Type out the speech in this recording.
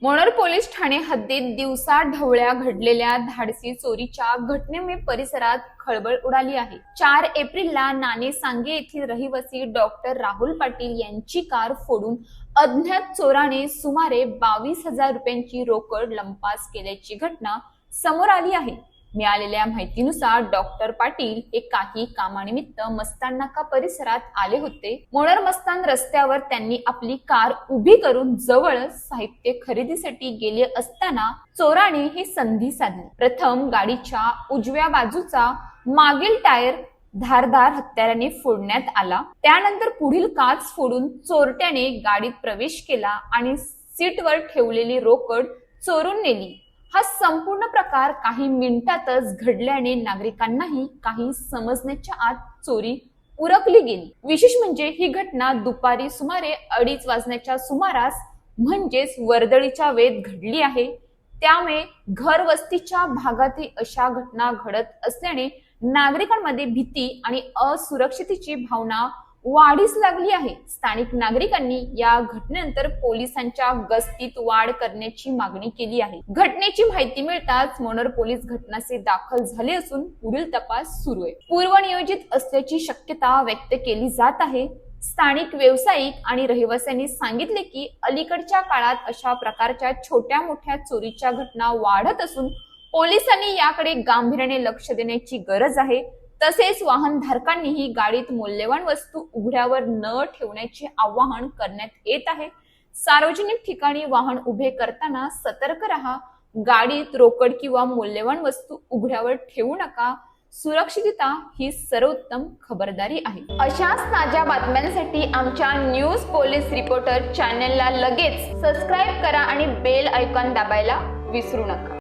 मोनर police Thane हद्दीत दिवसा ढवळ्या घडलेल्या धाडसी चोरीच्या घटनेमुळे परिसरात खळबळ उडाली आहे। 4 एप्रिलला नाणे सांगे येथील रहिवासी डॉक्टर राहुल पाटील यांची कार फोडून अज्ञात चोराने सुमारे 22,000 रुपयांची रोकड लंपास केल्याची घटना समोर आली आहे। मिळालेल्या माहितीनुसार डॉक्टर पाटील हे काही कामानिमित्त मस्तान नाका परिसरात आले होते। मोनर मस्तान रस्त्यावर त्यांनी आपली कार उभी करून जवळच साहित्य खरेदीसाठी गेले असताना चोराने ही संधी साधली। प्रथम गाडीच्या उजव्या बाजूचा मागील टायर धारदार हत्याराने फोडण्यात आला। त्यानंतर पुढील काच फोडून चोरट्याने गाडीत प्रवेश केला आणि सीटवर ठेवलेली रोकड चोरून नेली। हा संपूर्ण प्रकार काही मिनिटातच घडल्याने नागरिकांनाही काही समजण्याच्या आत चोरी उरकली गेली। विशेष म्हणजे ही घटना दुपारी सुमारे 2:30 वाजण्याच्या सुमारास म्हणजेच वर्दळीच्या वेळेत घडली आहे। त्यामुळे घर वस्तीच्या भागातही अशा घटना घडत असल्याने नागरिकांमध्ये भीती आणि असुरक्षिततेची भावना वाढीस लागली आहे। स्थानिक नागरिकांनी या घटनेनंतर पोलिसांच्या गस्तीत वाढ करण्याची मागणी केली आहे। घटनेची माहिती मिळताच मोनर पोलीस घटनास्थळी दाखल झाले असून पुढील तपास सुरू आहे। पूर्वनियोजित असल्याची शक्यता व्यक्त केली जात आहे। स्थानिक व्यावसायिक आणि रहिवाशांनी सांगितले की अलीकडच्या काळात अशा प्रकारच्या छोट्या मोठ्या चोरीच्या घटना वाढत असून पोलिसांनी याकडे गांभीर्याने लक्ष देण्याची गरज आहे। तसेच वाहनधारकांनीही गाडीत मौल्यवान वस्तू उघड्यावर न ठेवण्याचे आवाहन करण्यात येत आहे। सार्वजनिक ठिकाणी वाहन उभे करताना सतर्क राहा। गाडीत रोकड किंवा मौल्यवान वस्तू उघड्यावर ठेवू नका। सुरक्षितता ही सर्वोत्तम खबरदारी आहे। अशाच ताज्या बातम्यांसाठी आमच्या न्यूज पोलीस रिपोर्टर चॅनलला लगेच सबस्क्राईब करा आणि बेल आयकॉन दाबायला विसरू नका।